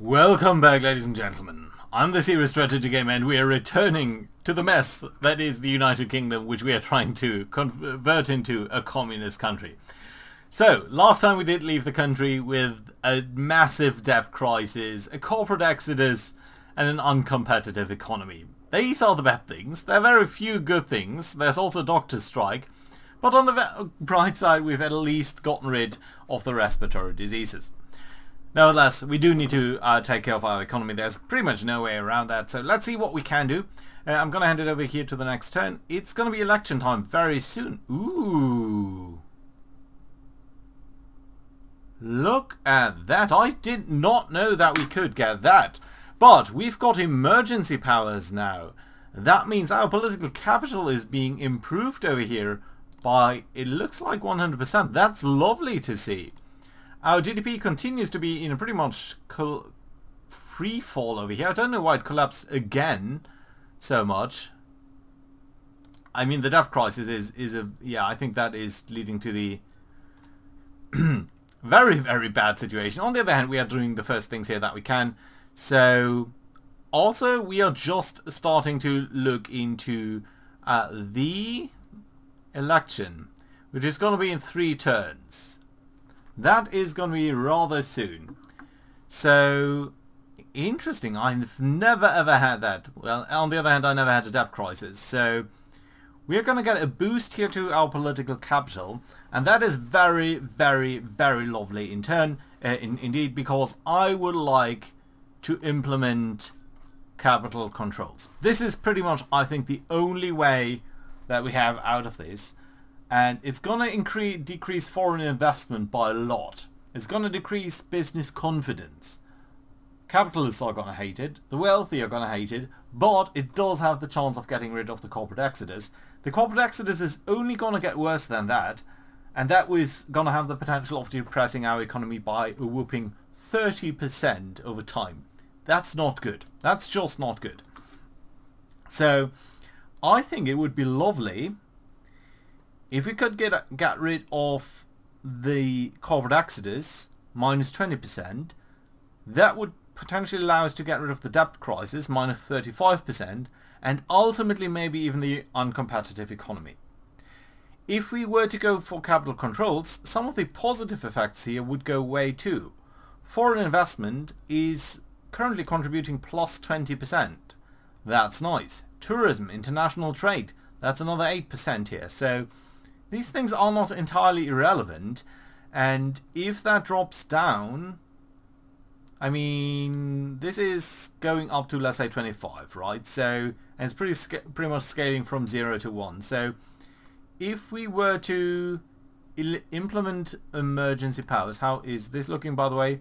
Welcome back, ladies and gentlemen. I'm the Serious Strategy Gamer, and we are returning to the mess that is the United Kingdom, which we are trying to convert into a communist country. So, last time we did leave the country with a massive debt crisis, a corporate exodus, and an uncompetitive economy. These are the bad things. There are very few good things. There's also a doctor's strike. But on the bright side, we've at least gotten rid of the respiratory diseases. Nevertheless, we do need to take care of our economy. There's pretty much no way around that. So let's see what we can do. I'm going to hand it over here to the next turn. It's going to be election time very soon. Ooh. Look at that. I did not know that we could get that. But we've got emergency powers now. That means our political capital is being improved over here by, it looks like 100%. That's lovely to see. Our GDP continues to be in a pretty much free fall over here. I don't know why it collapsed again so much. I mean, the debt crisis is yeah, I think that is leading to the very, very bad situation. On the other hand, we are doing the first things here that we can. So, also, we are just starting to look into the election, which is going to be in 3 turns. That is going to be rather soon. So, interesting. I've never ever had that. Well, on the other hand, I never had a debt crisis. So, we're going to get a boost here to our political capital. And that is very, very, very lovely in turn, indeed, because I would like to implement capital controls. This is pretty much, I think, the only way that we have out of this. And it's going to decrease foreign investment by a lot. It's going to decrease business confidence. Capitalists are going to hate it. The wealthy are going to hate it. But it does have the chance of getting rid of the corporate exodus. The corporate exodus is only going to get worse than that. And that was going to have the potential of depressing our economy by a whooping 30% over time. That's not good. That's just not good. So, I think it would be lovely if we could get rid of the corporate exodus, minus 20%, that would potentially allow us to get rid of the debt crisis, minus 35%, and ultimately maybe even the uncompetitive economy. If we were to go for capital controls, some of the positive effects here would go away too. Foreign investment is currently contributing plus 20%. That's nice. Tourism, international trade, that's another 8% here. So these things are not entirely irrelevant, and if that drops down, I mean, this is going up to, let's say, 25, right? So, and it's pretty much scaling from 0 to 1. So, if we were to implement emergency powers, how is this looking, by the way?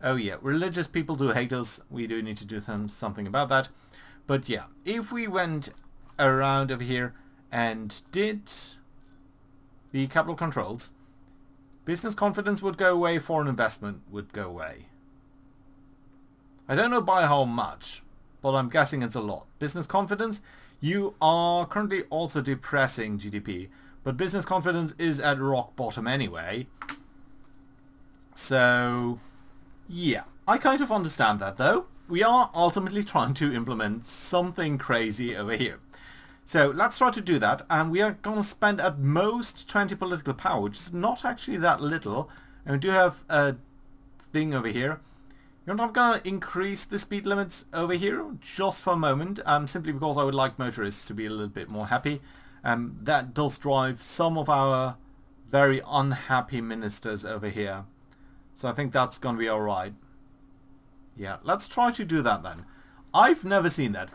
Oh yeah, religious people do hate us. We do need to do something about that. But yeah, if we went around over here and did the capital controls, business confidence would go away, foreign investment would go away. I don't know by how much, but I'm guessing it's a lot. Business confidence, you are currently also depressing GDP, but business confidence is at rock bottom anyway. So, yeah, I kind of understand that though. We are ultimately trying to implement something crazy over here. So let's try to do that, and we are going to spend at most 20 political power, which is not actually that little. And we do have a thing over here. You're not going to increase the speed limits over here just for a moment, simply because I would like motorists to be a little bit more happy. That does drive some of our very unhappy ministers over here. So I think that's going to be alright. Yeah, let's try to do that then. I've never seen that.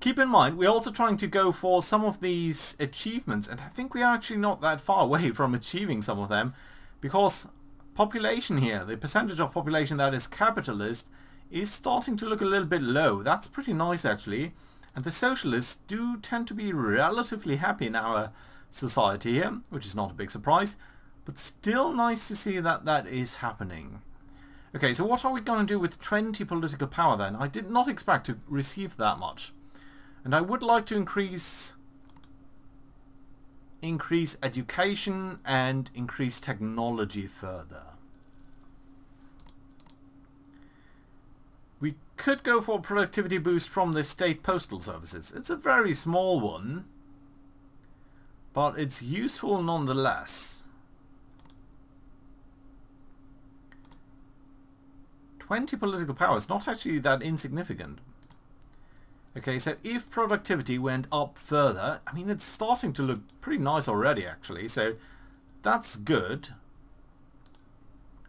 Keep in mind, we're also trying to go for some of these achievements, and I think we are actually not that far away from achieving some of them, because population here, the percentage of population that is capitalist, is starting to look a little bit low. That's pretty nice actually, and the socialists do tend to be relatively happy in our society here, which is not a big surprise, but still nice to see that that is happening. Okay, so what are we going to do with 20 political power then? I did not expect to receive that much. And I would like to increase education and increase technology further. We could go for a productivity boost from the state postal services. It's a very small one, but it's useful nonetheless. 20 political power is not actually that insignificant. Okay, so if productivity went up further, I mean, it's starting to look pretty nice already, actually, so that's good.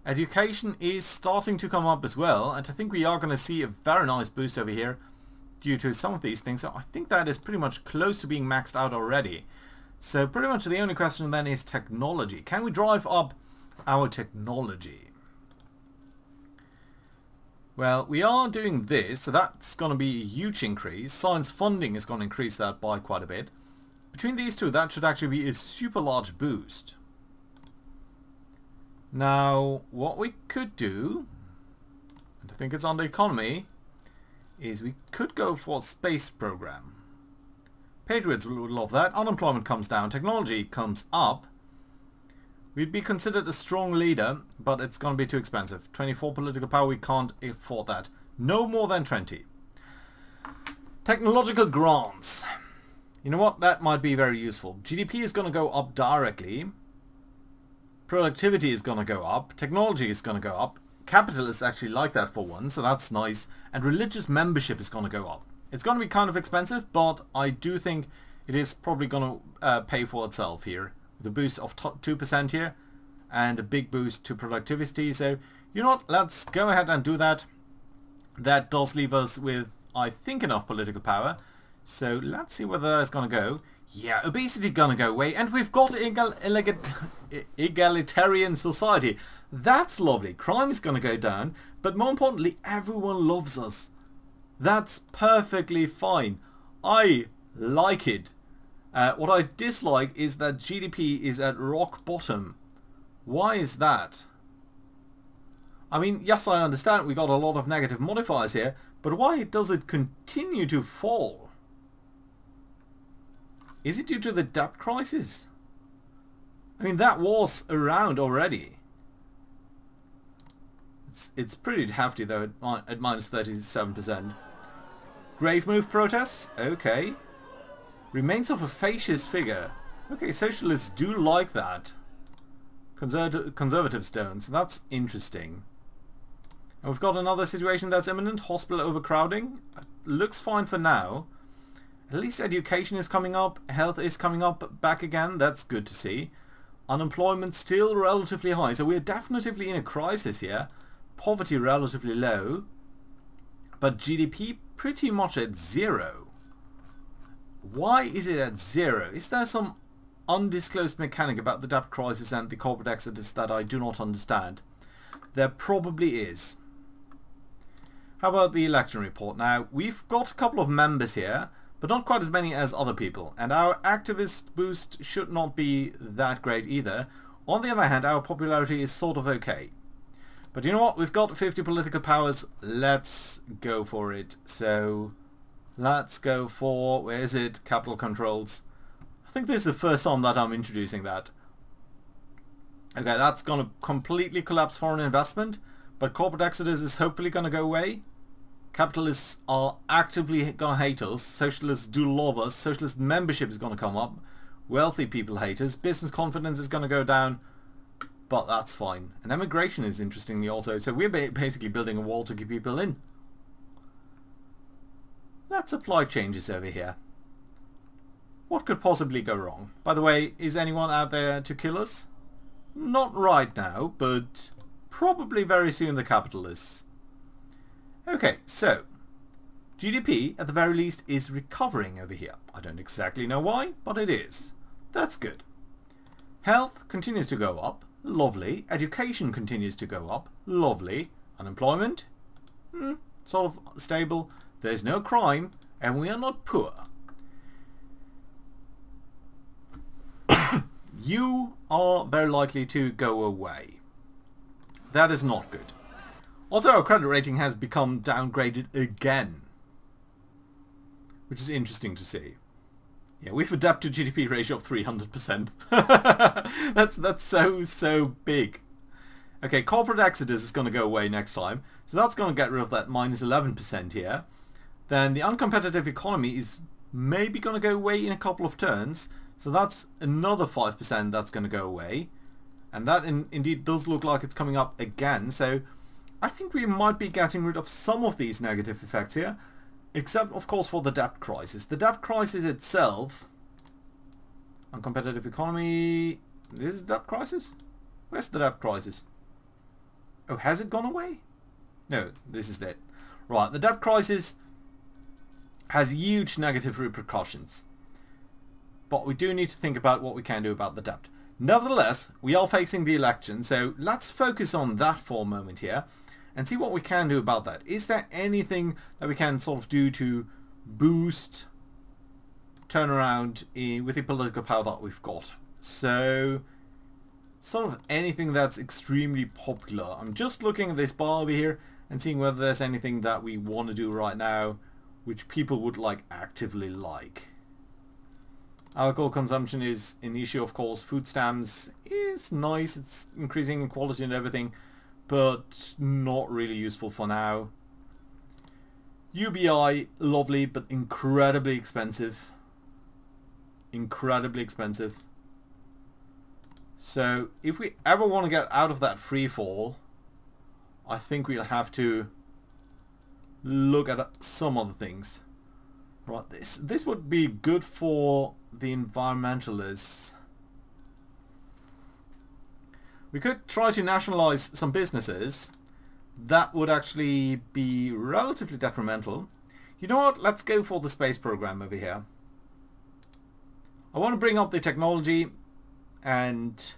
Education is starting to come up as well, and I think we are going to see a very nice boost over here due to some of these things. So I think that is pretty much close to being maxed out already. So pretty much the only question then is technology. Can we drive up our technology? Well, we are doing this, so that's going to be a huge increase. Science funding is going to increase that by quite a bit. Between these two, that should actually be a super large boost. Now, what we could do, and I think it's under economy, is we could go for a space program. Patriots would love that. Unemployment comes down, technology comes up. We'd be considered a strong leader, but it's going to be too expensive. 24 political power, we can't afford that. No more than 20. Technological grants. You know what? That might be very useful. GDP is going to go up directly. Productivity is going to go up. Technology is going to go up. Capital is actually like that for one, so that's nice. And religious membership is going to go up. It's going to be kind of expensive, but I do think it is probably going to pay for itself here. The boost of 2% here and a big boost to productivity. So, you know what, let's go ahead and do that. That does leave us with, I think, enough political power. So let's see where that's going to go. Yeah, obesity gonna go away, and we've got egalitarian society. That's lovely. Crime is gonna go down, but more importantly, everyone loves us. That's perfectly fine. I like it. What I dislike is that GDP is at rock bottom. Why is that? I mean, yes, I understand we got a lot of negative modifiers here, but why does it continue to fall? Is it due to the debt crisis? I mean, that was around already. It's pretty hefty though at minus 37%. Grave move protests? Okay. Remains of a fascist figure. Okay, socialists do like that. Conservatives don't, so that's interesting. And we've got another situation that's imminent. Hospital overcrowding. Looks fine for now. At least education is coming up. Health is coming up back again. That's good to see. Unemployment still relatively high. So we're definitely in a crisis here. Poverty relatively low. But GDP pretty much at zero. Why is it at zero? Is there some undisclosed mechanic about the debt crisis and the corporate exodus that I do not understand? There probably is. How about the election report? Now, we've got a couple of members here, but not quite as many as other people. And our activist boost should not be that great either. On the other hand, our popularity is sort of okay. But you know what? We've got 50 political powers. Let's go for it. So, let's go for... where is it? Capital controls. I think this is the first time that I'm introducing that. Okay, that's going to completely collapse foreign investment. But corporate exodus is hopefully going to go away. Capitalists are actively going to hate us. Socialists do love us. Socialist membership is going to come up. Wealthy people hate us. Business confidence is going to go down. But that's fine. And immigration is interestingly also. So we're basically building a wall to keep people in. Let's apply changes over here. What could possibly go wrong? By the way, is anyone out there to kill us? Not right now, but probably very soon the capitalists. Okay, so GDP at the very least is recovering over here. I don't exactly know why, but it is. That's good. Health continues to go up. Lovely. Education continues to go up. Lovely. Unemployment? Sort of stable. There's no crime, and we are not poor. You are very likely to go away. That is not good. Also, our credit rating has become downgraded again, which is interesting to see. Yeah, we've a debt to GDP ratio of 300%. That's so big. Okay, corporate exodus is going to go away next time. So that's going to get rid of that minus 11% here. Then the uncompetitive economy is maybe going to go away in a couple of turns. So that's another 5% that's going to go away. And that indeed does look like it's coming up again. So I think we might be getting rid of some of these negative effects here. Except, of course, for the debt crisis. The debt crisis itself... Uncompetitive economy... This is debt crisis? Where's the debt crisis? Oh, has it gone away? No, this is it. Right, the debt crisis has huge negative repercussions. But we do need to think about what we can do about the debt. Nevertheless, we are facing the election, so let's focus on that for a moment here and see what we can do about that. Is there anything that we can sort of do to boost turnaround with the political power that we've got? So, sort of anything that's extremely popular. I'm just looking at this bar over here and seeing whether there's anything that we want to do right now which people would actively like. Alcohol consumption is an issue, of course. Food stamps is nice, it's increasing in quality and everything, but not really useful for now. UBI, lovely, but incredibly expensive. Incredibly expensive. So if we ever want to get out of that free fall, I think we'll have to look at some other things. Right, this would be good for the environmentalists. We could try to nationalize some businesses. That would actually be relatively detrimental. You know what? Let's go for the space program over here. I want to bring up the technology, and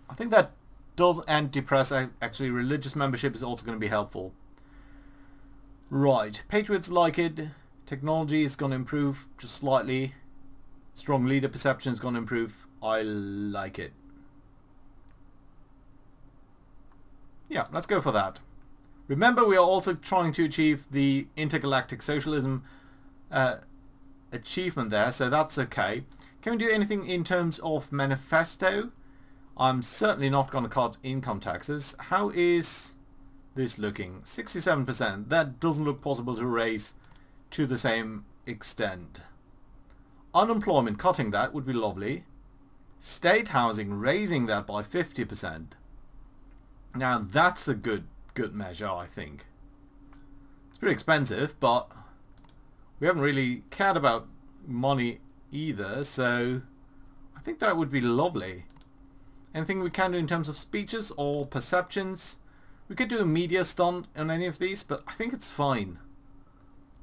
I think that does anti-depress. Actually, religious membership is also going to be helpful. Right, patriots like it. Technology is going to improve just slightly. Strong leader perception is going to improve. I like it. Yeah, let's go for that. Remember, we are also trying to achieve the Intergalactic Socialism achievement there, so that's okay. Can we do anything in terms of manifesto? I'm certainly not going to cut income taxes. How is this looking? 67%. That doesn't look possible to raise to the same extent. Unemployment, cutting that would be lovely. State housing, raising that by 50%. Now that's a good measure, I think. It's pretty expensive, but we haven't really cared about money either, so I think that would be lovely. Anything we can do in terms of speeches or perceptions? We could do a media stunt on any of these, but I think it's fine.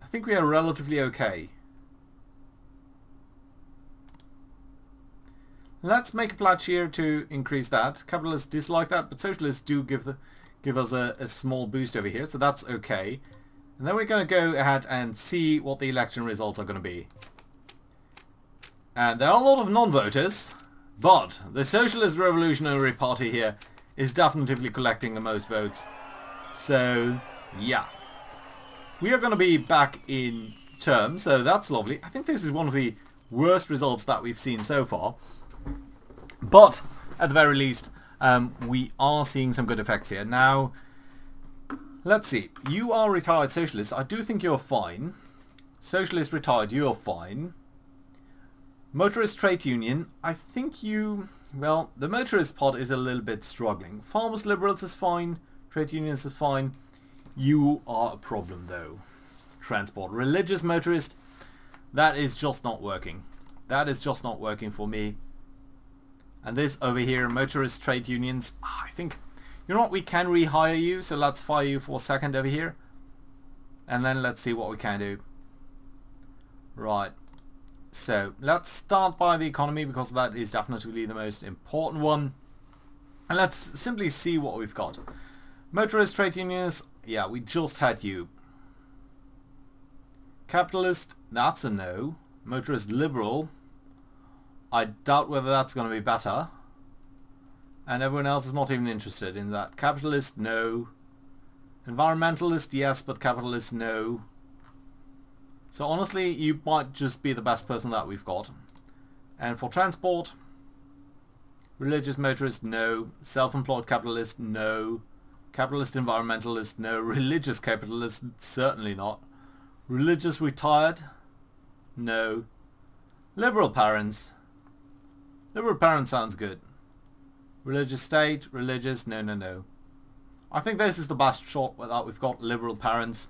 I think we are relatively okay. Let's make a pledge here to increase that. Capitalists dislike that, but socialists do give us a small boost over here, so that's okay. And then we're going to go ahead and see what the election results are going to be. And there are a lot of non-voters, but the Socialist Revolutionary Party here is definitely collecting the most votes. So, yeah. We are going to be back in term, so that's lovely. I think this is one of the worst results that we've seen so far. But, at the very least, we are seeing some good effects here. Now, let's see. You are retired socialist. I do think you're fine. Socialist retired, you're fine. Motorist trade union, I think you... Well, the motorist part is a little bit struggling. Farmers liberals is fine. Trade unions is fine. You are a problem, though. Transport. Religious motorist, that is just not working. That is just not working for me. And this over here, motorist trade unions, I think, you know what, we can rehire you, so let's fire you for a second over here. And then let's see what we can do. Right. So, let's start by the economy, because that is definitely the most important one. And let's simply see what we've got. Motorist trade unions, yeah, we just had you. Capitalist, that's a no. Motorist liberal, I doubt whether that's going to be better. And everyone else is not even interested in that. Capitalist, no. Environmentalist, yes, but capitalist, no. So honestly, you might just be the best person that we've got. And for transport, Religious motorist, no. Self-employed capitalist, no. Capitalist environmentalist, no. Religious capitalist, certainly not. Religious retired, no. Liberal parents. Liberal parents sounds good. Religious state, religious, no, no, no. I think this is the best shot that we've got. Liberal parents.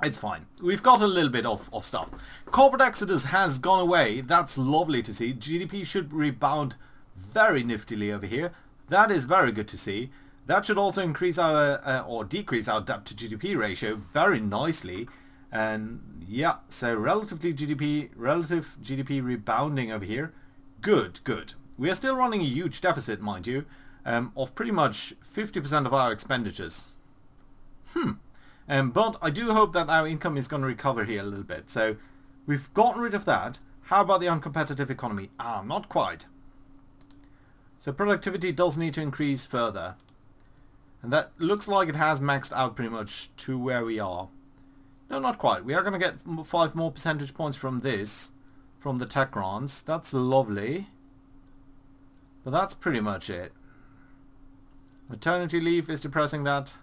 It's fine. We've got a little bit of stuff. Corporate exodus has gone away. That's lovely to see. GDP should rebound very niftily over here. That is very good to see. That should also increase our or decrease our debt to GDP ratio very nicely. And yeah, so relative GDP rebounding over here. Good, good. We are still running a huge deficit, mind you, of pretty much 50% of our expenditures. But I do hope that our income is going to recover here a little bit. So we've gotten rid of that. How about the uncompetitive economy? Not quite. So productivity does need to increase further. And that looks like it has maxed out pretty much to where we are. No, not quite. We are going to get 5 more percentage points from this, from the tech grants. That's lovely. But that's pretty much it. Maternity leave is depressing that.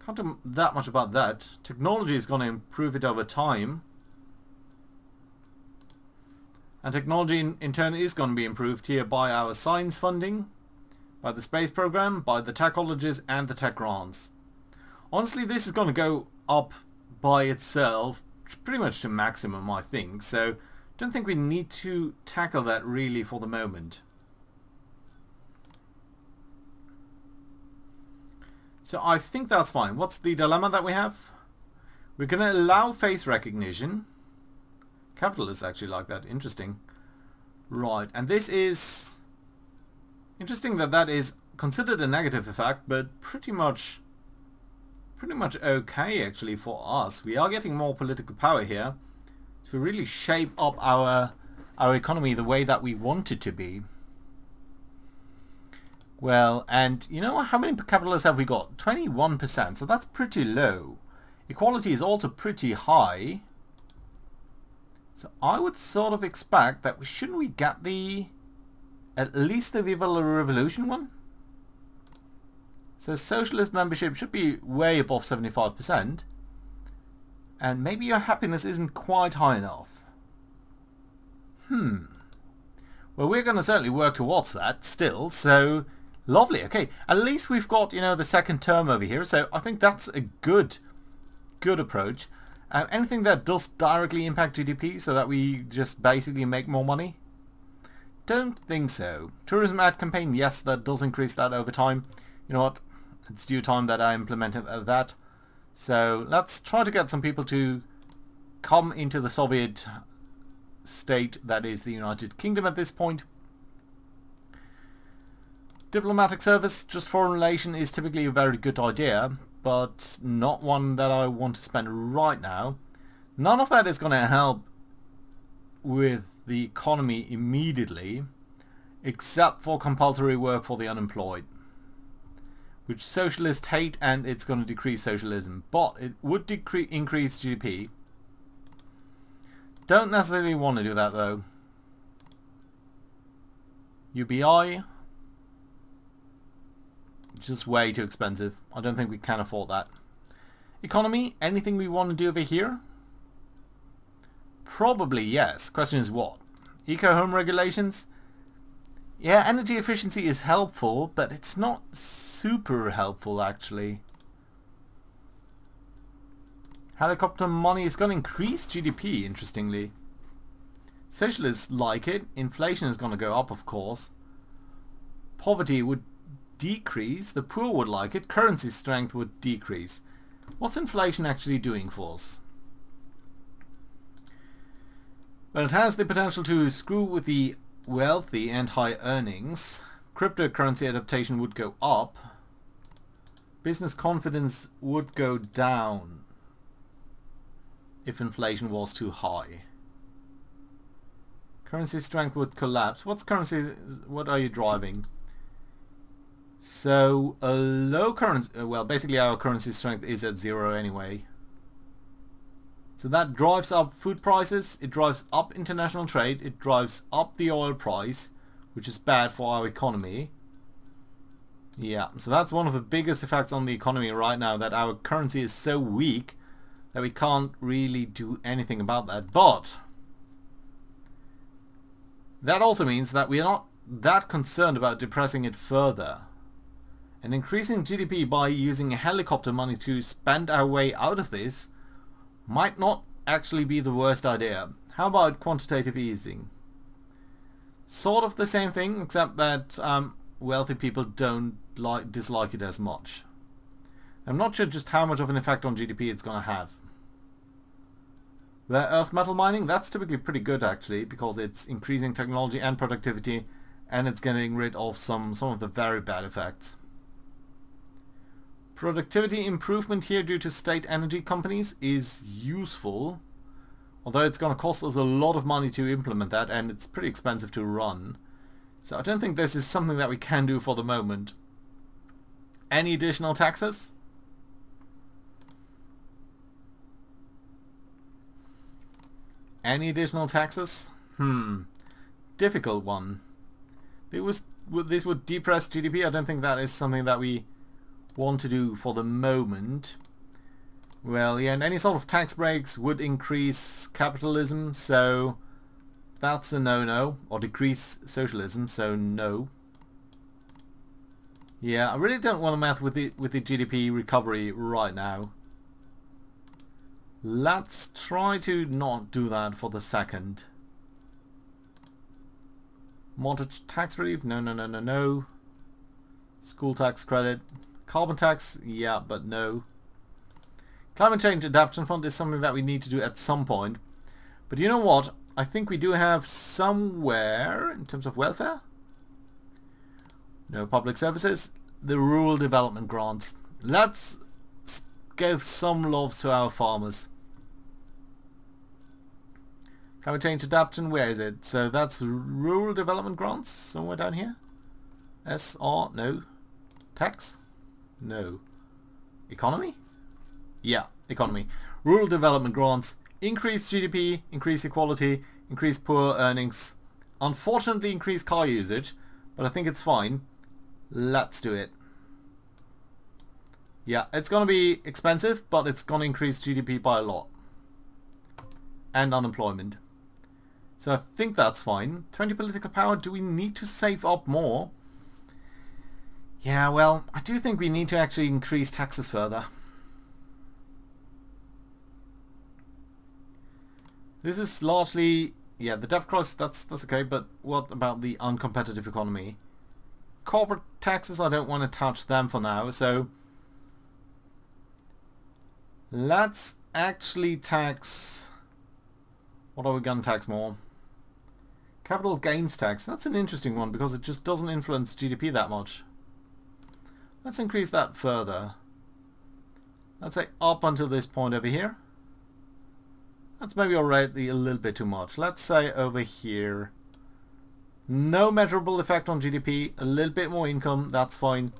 Can't do that much about that. Technology is going to improve it over time. And technology in turn is going to be improved here by our science funding, by the space program, by the tech colleges and the tech grants. Honestly, this is going to go up by itself pretty much to maximum, I think. So don't think we need to tackle that really for the moment. So I think that's fine. What's the dilemma that we have? We're going to allow face recognition. Capitalists actually like that. Interesting. Right. And this is interesting that that is considered a negative effect, but pretty much okay actually for us. We are getting more political power here to really shape up our economy the way that we want it to be. Well, and you know how many capitalists have we got? 21%, so that's pretty low. Equality is also pretty high. So I would sort of expect that shouldn't we get at least the Viva la Revolution one? So socialist membership should be way above 75%. And maybe your happiness isn't quite high enough. Well, we're going to certainly work towards that still, so lovely. Okay, at least we've got, you know, the second term over here, so I think that's a good approach. Anything that does directly impact GDP so that we just basically make more money? Don't think so. Tourism ad campaign, yes, that does increase that over time. You know what? It's due time that I implemented that. So let's try to get some people to come into the Soviet state that is the United Kingdom at this point. Diplomatic service, just foreign relation, is typically a very good idea, but not one that I want to spend right now. None of that is going to help with the economy immediately, except for compulsory work for the unemployed, which socialists hate, and it's going to decrease socialism, but it would increase GDP. Don't necessarily want to do that though. UBI, just way too expensive. I don't think we can afford that. Economy, anything we want to do over here? Probably yes. Question is what? Eco-home regulations? Yeah, energy efficiency is helpful, but it's not super helpful actually. Helicopter money is going to increase GDP, interestingly. Socialists like it. Inflation is going to go up, of course. Poverty would decrease. The poor would like it. Currency strength would decrease. What's inflation actually doing for us? Well, it has the potential to screw with the wealthy and high earnings. Cryptocurrency adaptation would go up. Business confidence would go down if inflation was too high. Currency strength would collapse. What's currency? What are you driving? So a low currency, well, basically our currency strength is at 0 anyway. So that drives up food prices, it drives up international trade, it drives up the oil price, which is bad for our economy. Yeah, so that's one of the biggest effects on the economy right now, that our currency is so weak that we can't really do anything about that. But that also means that we are not that concerned about depressing it further. And increasing GDP by using helicopter money to spend our way out of this might not actually be the worst idea. How about quantitative easing? Sort of the same thing, except that wealthy people don't dislike it as much. I'm not sure just how much of an effect on GDP it's going to have. Rare earth metal mining, that's typically pretty good actually, because it's increasing technology and productivity, and it's getting rid of some of the very bad effects. Productivity improvement here due to state energy companies is useful, although it's going to cost us a lot of money to implement that, and it's pretty expensive to run. So I don't think this is something that we can do for the moment. Any additional taxes? Any additional taxes? Difficult one. This would depress GDP. I don't think that is something that we want to do for the moment. Well, yeah, and any sort of tax breaks would increase capitalism, so that's a no-no. Or decrease socialism, so no. Yeah, I really don't want to mess with the GDP recovery right now. Let's try to not do that for the second. Mortgage tax relief? No, no, no, no, no. School tax credit. Carbon tax? Yeah, but no. Climate change adaptation fund is something that we need to do at some point. But you know what? I think we do have somewhere, in terms of welfare, no public services, the rural development grants. Let's give some love to our farmers. Climate change adaptation, where is it? So that's rural development grants, somewhere down here. SR, no. Tax? No. Economy? Yeah, economy. Rural development grants, increase GDP, increase equality, increase poor earnings. Unfortunately increase car usage, but I think it's fine. Let's do it. Yeah, it's going to be expensive, but it's going to increase GDP by a lot. And unemployment. So I think that's fine. 20 political power, do we need to save up more? Yeah, well, I do think we need to actually increase taxes further. This is largely, yeah, the debt crisis, that's okay, but what about the uncompetitive economy? Corporate taxes, I don't want to touch them for now, so let's actually tax, what are we going to tax more? Capital gains tax, that's an interesting one because it just doesn't influence GDP that much. Let's increase that further. Let's say up until this point over here. That's maybe already a little bit too much. Let's say over here. No measurable effect on GDP, a little bit more income, that's fine.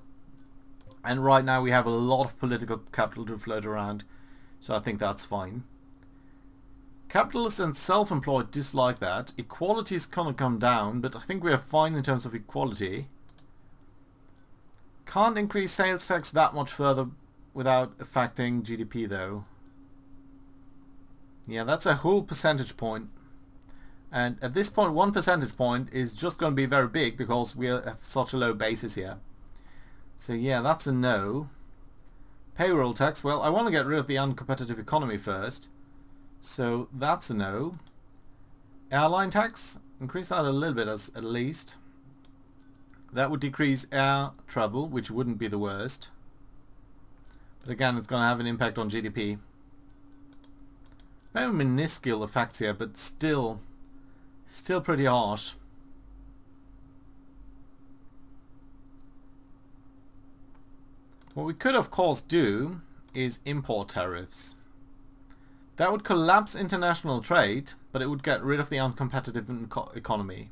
And right now we have a lot of political capital to float around, so I think that's fine. Capitalists and self-employed dislike that. Equality is going to come down, but I think we are fine in terms of equality. Can't increase sales tax that much further without affecting GDP though. Yeah, that's a whole percentage point. And at this point, 1 percentage point is just going to be very big because we have such a low basis here. So yeah, that's a no. Payroll tax, well, I want to get rid of the uncompetitive economy first. So that's a no. Airline tax, increase that a little bit at least. That would decrease air travel, which wouldn't be the worst. But again, it's going to have an impact on GDP. Very minuscule effects here, but still pretty harsh. What we could of course do is import tariffs. That would collapse international trade, but it would get rid of the uncompetitive economy.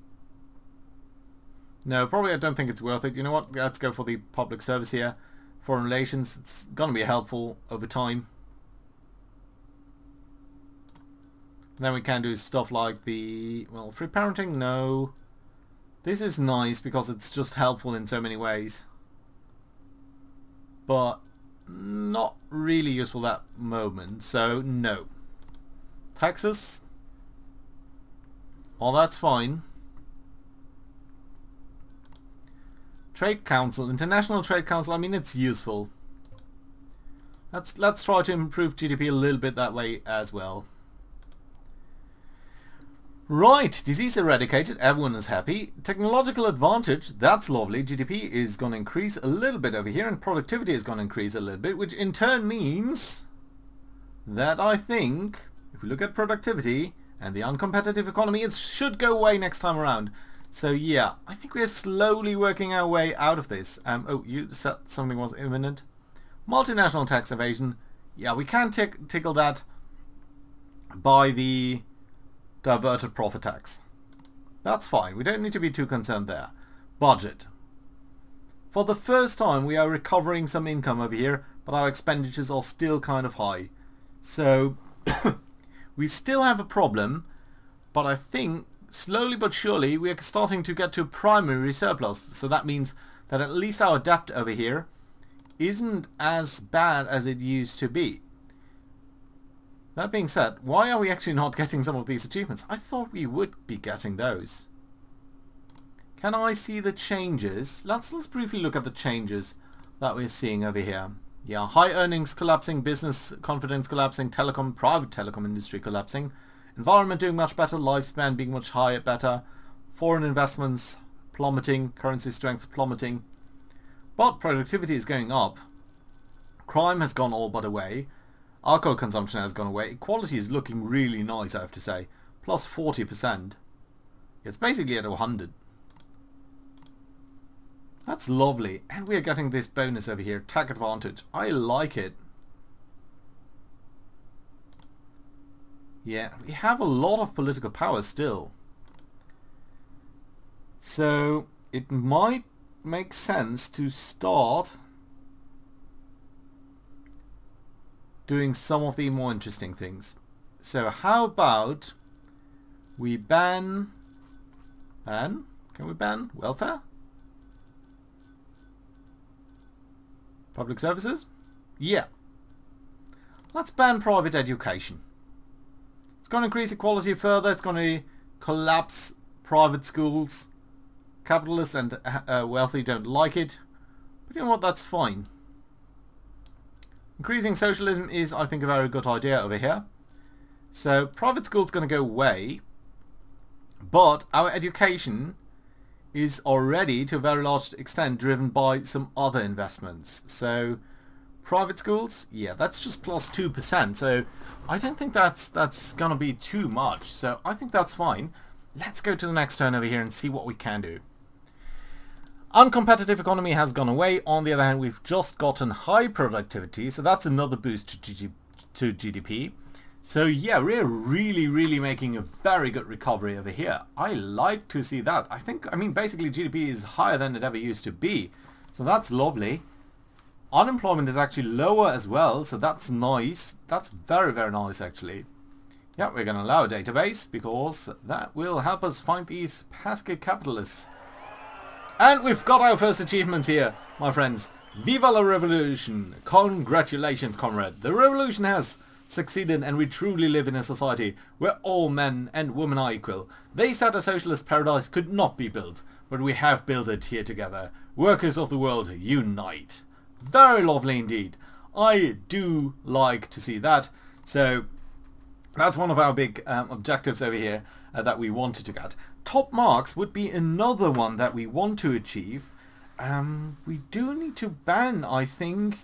No, probably I don't think it's worth it. You know what? Let's go for the public service here. Foreign relations, it's going to be helpful over time. Then we can do stuff like the, well, free parenting, no. This is nice because it's just helpful in so many ways. But not really useful at that moment, so no. Taxes? Oh, that's fine. Trade Council, International Trade Council, I mean, it's useful. Let's try to improve GDP a little bit that way as well. Right, disease eradicated, everyone is happy. Technological advantage, that's lovely. GDP is going to increase a little bit over here, and productivity is going to increase a little bit, which in turn means that I think, if we look at productivity and the uncompetitive economy, it should go away next time around. So yeah, I think we are slowly working our way out of this. Oh, you said something was imminent. Multinational tax evasion. Yeah, we can tickle that by the diverted profit tax. That's fine. We don't need to be too concerned there. Budget. For the first time we are recovering some income over here, but our expenditures are still kind of high. So we still have a problem, but I think slowly but surely we are starting to get to a primary surplus. So that means that at least our debt over here isn't as bad as it used to be. That being said, why are we actually not getting some of these achievements? I thought we would be getting those. Can I see the changes? Let's briefly look at the changes that we're seeing over here. Yeah, high earnings collapsing, business confidence collapsing, telecom, private telecom industry collapsing, environment doing much better, lifespan being much higher, better, foreign investments plummeting, currency strength plummeting, but productivity is going up. Crime has gone all but away. Alcohol consumption has gone away. Equality is looking really nice, I have to say. Plus 40%. It's basically at 100. That's lovely. And we are getting this bonus over here. Tax advantage. I like it. Yeah, we have a lot of political power still. So it might make sense to start doing some of the more interesting things. So how about we can we ban welfare? Public services? Yeah. Let's ban private education. It's going to increase equality further, it's going to collapse private schools. Capitalists and wealthy don't like it, but you know what, that's fine. Increasing socialism is, I think, a very good idea over here. So private school's going to go away, but our education is already to a very large extent driven by some other investments. So private schools, yeah, that's just plus 2%. So I don't think that's going to be too much. So I think that's fine. Let's go to the next turn over here and see what we can do. Uncompetitive economy has gone away. On the other hand, we've just gotten high productivity, so that's another boost to GDP. So yeah, we're really making a very good recovery over here. I like to see that. I mean, basically GDP is higher than it ever used to be. So that's lovely. Unemployment is actually lower as well, so that's nice. That's very nice actually. Yeah, we're going to allow a database because that will help us find these pesky capitalists. And we've got our first achievements here, my friends. Viva la Revolution! Congratulations, comrade. The revolution has succeeded and we truly live in a society where all men and women are equal. They said a socialist paradise could not be built, but we have built it here together. Workers of the world, unite. Very lovely indeed. I do like to see that. So that's one of our big objectives over here that we wanted to get. Top marks would be another one that we want to achieve. We do need to ban, I think,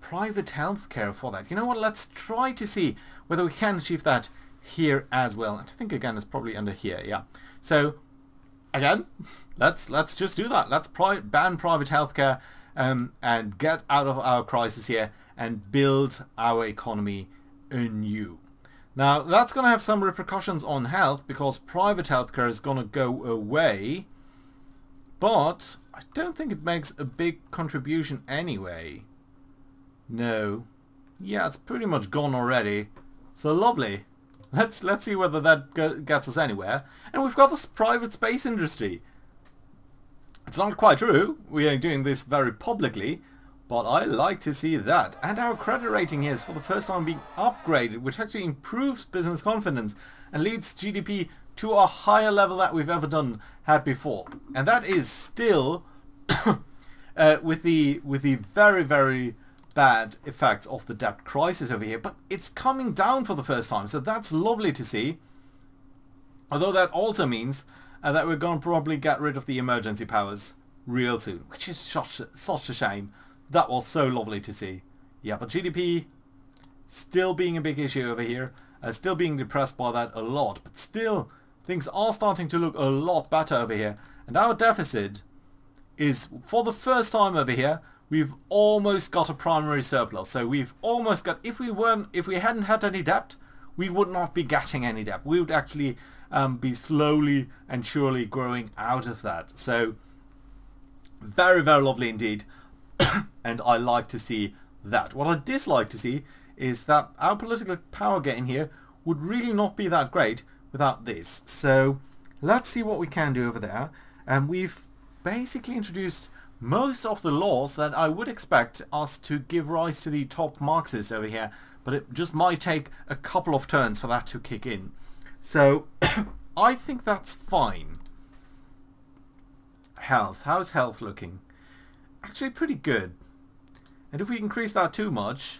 private healthcare for that. You know what, let's try to see whether we can achieve that here as well. And I think again it's probably under here, yeah. So again, let's just do that. Let's ban private healthcare and get out of our crisis here and build our economy anew. Now that's going to have some repercussions on health because private healthcare is going to go away, but I don't think it makes a big contribution anyway. No. Yeah, it's pretty much gone already. So lovely. Let's see whether that gets us anywhere. And we've got this private space industry. It's not quite true. We are doing this very publicly, but I like to see that. And our credit rating here is for the first time being upgraded, which actually improves business confidence and leads GDP to a higher level that we've ever had before. And that is still with the very, very bad effects of the debt crisis over here, but it's coming down for the first time, so that's lovely to see. Although that also means that we're going to probably get rid of the emergency powers real soon, which is such a shame. That was so lovely to see. Yeah, but GDP still being a big issue over here, still being depressed by that a lot, but still things are starting to look a lot better over here. And our deficit is, for the first time over here, we've almost got a primary surplus. So we've almost got, if we hadn't had any debt, we would not be getting any debt. We would actually be slowly and surely growing out of that. So very, very lovely indeed. And I like to see that. What I dislike to see is that our political power getting here would really not be that great without this. So let's see what we can do over there. And we've basically introduced most of the laws that I would expect us to give rise to the top Marxists over here, but it just might take a couple of turns for that to kick in. So I think that's fine. Health. How's health looking? Actually pretty good. And if we increase that too much,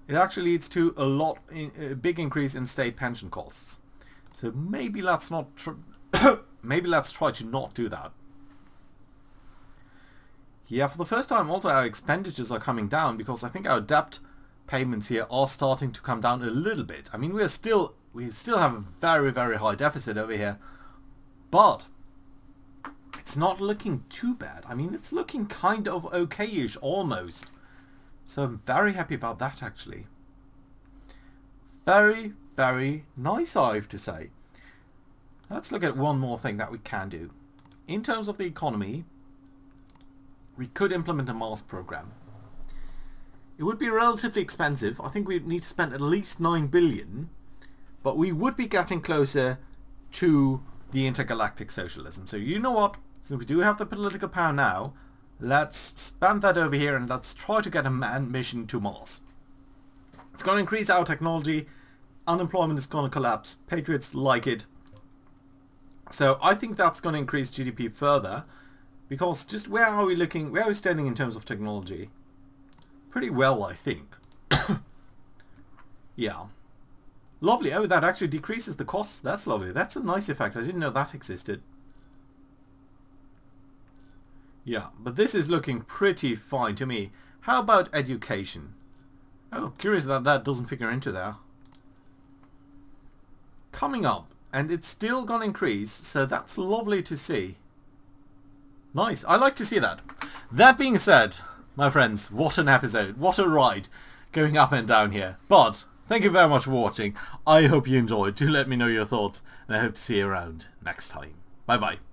it actually leads to a big increase in state pension costs. So maybe let's not maybe let's try to not do that. Yeah, for the first time also our expenditures are coming down, because I think our debt payments here are starting to come down a little bit. I mean, we still have a very, very high deficit over here, but it's not looking too bad. I mean, it's looking kind of okay-ish almost. So I'm very happy about that actually. Very, very nice, I have to say. Let's look at one more thing that we can do. In terms of the economy, we could implement a Mars program. It would be relatively expensive. I think we'd need to spend at least 9 billion, but we would be getting closer to the Intergalactic Socialism. So you know what? Since we do have the political power now, let's spend that over here and let's try to get a manned mission to Mars. It's going to increase our technology. Unemployment is going to collapse. Patriots like it. So I think that's going to increase GDP further. Because just where are we looking, where are we standing in terms of technology? Pretty well, I think. Yeah. Lovely. Oh, that actually decreases the costs. That's lovely. That's a nice effect. I didn't know that existed. Yeah, but this is looking pretty fine to me. How about education? Oh, curious that that doesn't figure into there. Coming up, and it's still gonna increase, so that's lovely to see. Nice, I like to see that. That being said, my friends, what an episode, what a ride going up and down here. But thank you very much for watching. I hope you enjoyed. Do let me know your thoughts, and I hope to see you around next time. Bye bye.